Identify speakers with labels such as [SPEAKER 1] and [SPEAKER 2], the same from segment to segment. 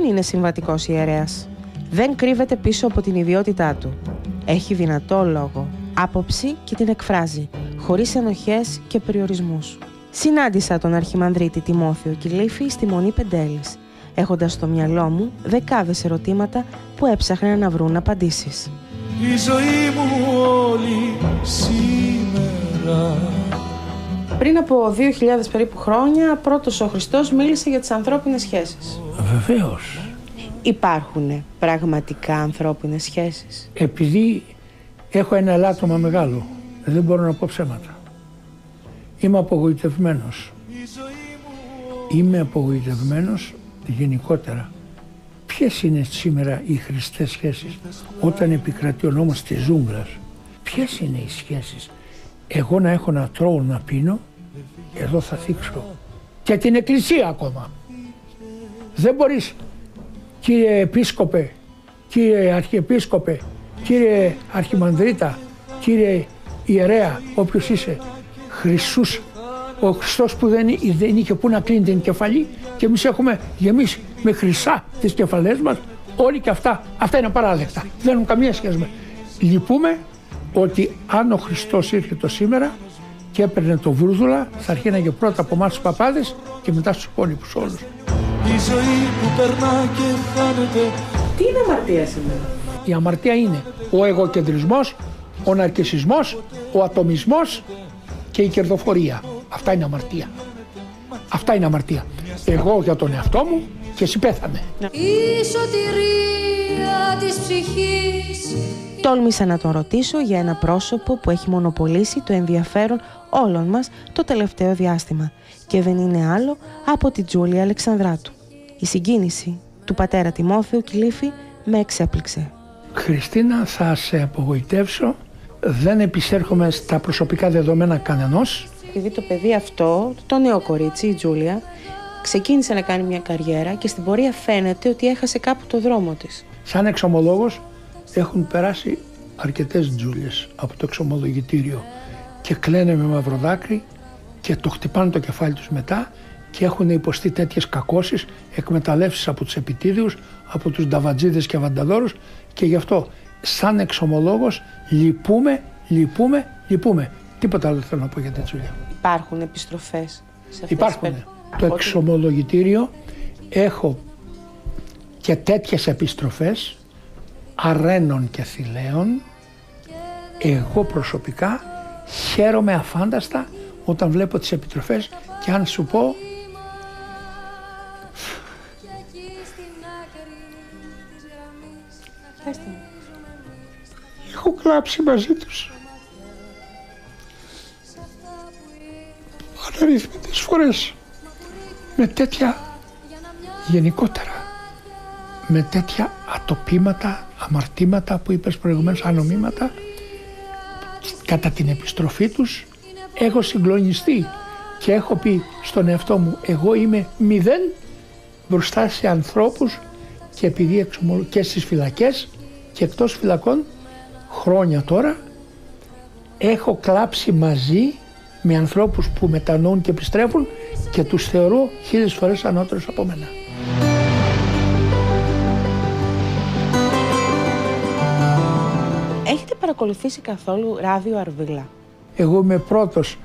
[SPEAKER 1] δεν είναι συμβατικός ιερέας. Δεν κρύβεται πίσω από την ιδιότητά του. Έχει δυνατό λόγο, άποψη και την εκφράζει, χωρίς ενοχές και περιορισμούς. Συνάντησα τον Αρχιμανδρίτη Τιμόθεο Κιλήφη στη Μονή Πεντέλης, έχοντας στο μυαλό μου δεκάδες ερωτήματα που έψαχναν να βρουν απαντήσεις.
[SPEAKER 2] Η ζωή μου όλη σήμερα.
[SPEAKER 1] Πριν από 2.000 περίπου χρόνια, πρώτος ο Χριστός μίλησε για τις ανθρώπινες σχέσεις.
[SPEAKER 3] Βεβαίως.
[SPEAKER 1] Υπάρχουν πραγματικά ανθρώπινες σχέσεις?
[SPEAKER 3] Επειδή έχω ένα ελάττωμα μεγάλο, δεν μπορώ να πω ψέματα. Είμαι απογοητευμένος. Είμαι απογοητευμένος γενικότερα. Ποιες είναι σήμερα οι χρηστές σχέσεις όταν επικρατεί ο νόμος της ζούγκλας? Ποιες είναι οι σχέσεις? Εγώ να έχω να τρώω, να πίνω, εδώ θα θίξω και την εκκλησία ακόμα. Δεν μπορείς, κύριε επίσκοπε, κύριε αρχιεπίσκοπε, κύριε αρχιμανδρίτα, κύριε ιερέα, όποιος είσαι, Χριστούς, ο Χριστός που δεν είχε που να κλείνει την κεφαλή και εμείς έχουμε γεμίσει με χρυσά τις κεφαλές μας, όλοι και αυτά είναι απαράδεκτα. Δεν έχουν καμία σχέση με. Λυπούμε ότι αν ο Χριστός ήρθε το σήμερα και έπαιρνε το βούρδουλα, θα αρχίναγε πρώτα από εμάς τους παπάδες και μετά στους υπόλοιπους όλους.
[SPEAKER 2] Η ζωή που περνά και χάνεται.
[SPEAKER 1] Τι είναι αμαρτία σήμερα?
[SPEAKER 3] Η αμαρτία είναι ο εγωκεντρισμός, ο ναρκισσισμός, ο ατομισμός και η κερδοφορία. Αυτά είναι αμαρτία. Αυτά είναι αμαρτία. Εγώ για τον εαυτό μου και εσύ πέθανε.
[SPEAKER 4] Η σωτηρία της ψυχής.
[SPEAKER 1] Τόλμησα να τον ρωτήσω για ένα πρόσωπο που έχει μονοπολίσει το ενδιαφέρον όλων μας το τελευταίο διάστημα και δεν είναι άλλο από τη Τζούλια Αλεξανδράτου. Η συγκίνηση του πατέρα Τιμόθεου Κιλήφη με εξέπληξε.
[SPEAKER 3] Χριστίνα, θα σε απογοητεύσω. Δεν επισέρχομαι στα προσωπικά δεδομένα κανενός.
[SPEAKER 1] Επειδή το παιδί αυτό, το νέο κορίτσι, η Τζούλια, ξεκίνησε να κάνει μια καριέρα και στην πορεία φαίνεται ότι έχασε κάπου το δρόμο της.
[SPEAKER 3] Σαν εξομολόγος έχουν περάσει αρκετές Τζούλιες από το εξομολογητήριο και κλαίνε με μαύρο δάκρυ και το χτυπάνε το κεφάλι τους μετά και έχουν υποστεί τέτοιες κακώσεις, εκμεταλλεύσεις από τους επιτίδιους, από τους νταβατζίδες και βανταδόρους και γι' αυτό σαν εξομολόγος λυπούμε. Τίποτα άλλο δεν θέλω να πω για την Τζούλια.
[SPEAKER 1] Υπάρχουν επιστροφές σε αυτές?
[SPEAKER 3] Υπάρχουν. Το εξομολογητήριο έχω και τέτοιες επιστροφές αρένων και θηλαίων. Εγώ προσωπικά χαίρομαι αφάνταστα όταν βλέπω τις επιτροφές και αν σου πω έχω κλάψει μαζί τους αναρρύθμιτες φορές με τέτοια γενικότερα με τέτοια ατοπήματα, αμαρτήματα που είπες προηγουμένως, ανομήματα. Κατά την επιστροφή τους έχω συγκλονιστεί και έχω πει στον εαυτό μου εγώ είμαι 0 μπροστά σε ανθρώπους και επειδή και στις φυλακές και εκτός φυλακών χρόνια τώρα έχω κλάψει μαζί με ανθρώπους που μετανοούν και επιστρέφουν και τους θεωρώ 1000 φορές ανώτερους από μένα.
[SPEAKER 1] Έχετε παρακολουθήσει καθόλου ράδιο Αρβίλα?
[SPEAKER 3] Εγώ είμαι πρώτος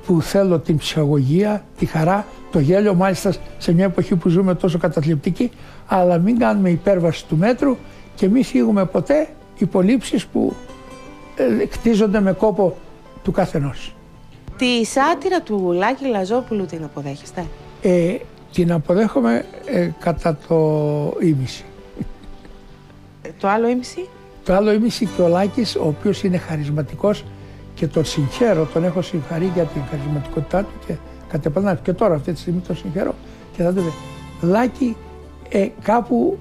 [SPEAKER 3] που θέλω την ψυχαγωγία, τη χαρά, το γέλιο, μάλιστα σε μια εποχή που ζούμε τόσο καταθλιπτική, αλλά μην κάνουμε υπέρβαση του μέτρου και μην φύγουμε ποτέ υπολείψεις που κτίζονται με κόπο του καθενός.
[SPEAKER 1] Τη σάτυρα του Λάκη Λαζόπουλου την αποδέχεστε?
[SPEAKER 3] Την αποδέχομαι κατά το ήμιση.
[SPEAKER 1] Το άλλο ήμιση?
[SPEAKER 3] Το άλλο ήμιση και ο Λάκης, ο οποίος είναι χαρισματικός και τον συγχαίρω, τον έχω συγχαρεί για την χαρισματικότητά του και κατ' επανάληψη και τώρα αυτή τη στιγμή τον συγχαίρω και θα του πει Λάκη, κάπου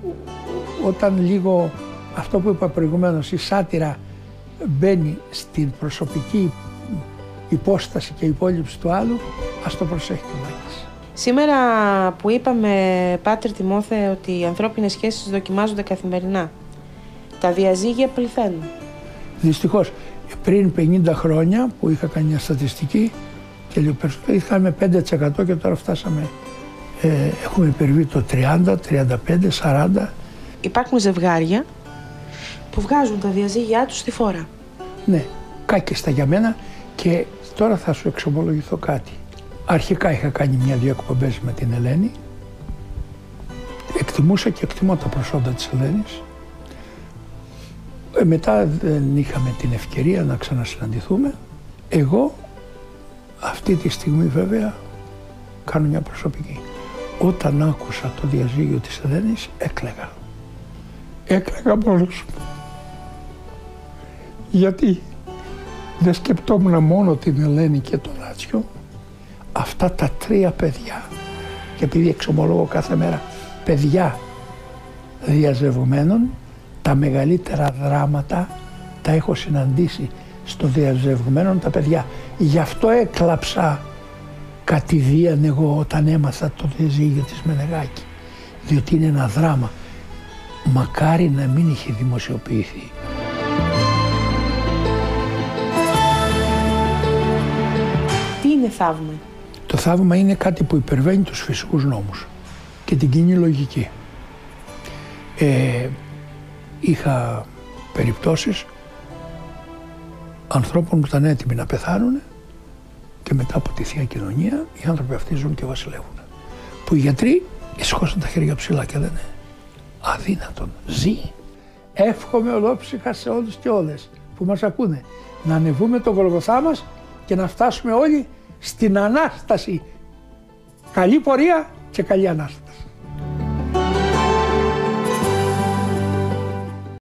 [SPEAKER 3] όταν λίγο αυτό που είπα προηγουμένως, η σάτυρα μπαίνει στην προσωπική υπόσταση και υπόλοιψη του άλλου, ας το προσέχει ο Λάκης.
[SPEAKER 1] Σήμερα που είπαμε, Πάτερ Τιμόθε, ότι οι ανθρώπινες σχέσεις δοκιμάζονται καθημερινά, τα διαζύγια πληθαίνουν.
[SPEAKER 3] Δυστυχώς, πριν 50 χρόνια που είχα κάνει μια στατιστική και λίγο περισσότερο, είχαμε 5% και τώρα φτάσαμε Έχουμε υπερβεί το 30, 35, 40.
[SPEAKER 1] Υπάρχουν ζευγάρια που βγάζουν τα διαζύγιά τους στη φόρα.
[SPEAKER 3] Ναι, κάκιστα για μένα και τώρα θα σου εξομολογηθώ κάτι. Αρχικά είχα κάνει μια-δύο εκπομπές με την Ελένη. Εκτιμούσα και εκτιμώ τα προσόντα της Ελένης. Μετά δεν είχαμε την ευκαιρία να ξανασυναντηθούμε. Εγώ αυτή τη στιγμή βέβαια κάνω μια προσωπική. Όταν άκουσα το διαζύγιο της Ελένης έκλαιγα. Έκλαιγα μόνος μου. Γιατί δεν σκεπτόμουν μόνο την Ελένη και τον Άτσιο, αυτά τα 3 παιδιά, και επειδή εξομολόγω κάθε μέρα παιδιά διαζευμένων, τα μεγαλύτερα δράματα τα έχω συναντήσει στο διαζευμένων τα παιδιά. Γι' αυτό έκλαψα κατηδίαν εγώ όταν έμαθα το διαζύγιο της Μενεγάκη, διότι είναι ένα δράμα. Μακάρι να μην είχε δημοσιοποιηθεί.
[SPEAKER 1] Τι είναι θαύμα?
[SPEAKER 3] Το θαύμα είναι κάτι που υπερβαίνει τους φυσικούς νόμους και την κοινή λογική. Είχα περιπτώσεις ανθρώπων που ήταν έτοιμοι να πεθάνουν και μετά από τη Θεία Κοινωνία οι άνθρωποι αυτοί ζουν και βασιλεύουν. Που οι γιατροί σηκώσαν τα χέρια ψηλά και λένε αδύνατον, ζει. Εύχομαι ολόψυχα σε όλους και όλες που μας ακούνε να ανεβούμε το Γολγοθά μας και να φτάσουμε όλοι στην Ανάσταση. Καλή πορεία και καλή Ανάσταση.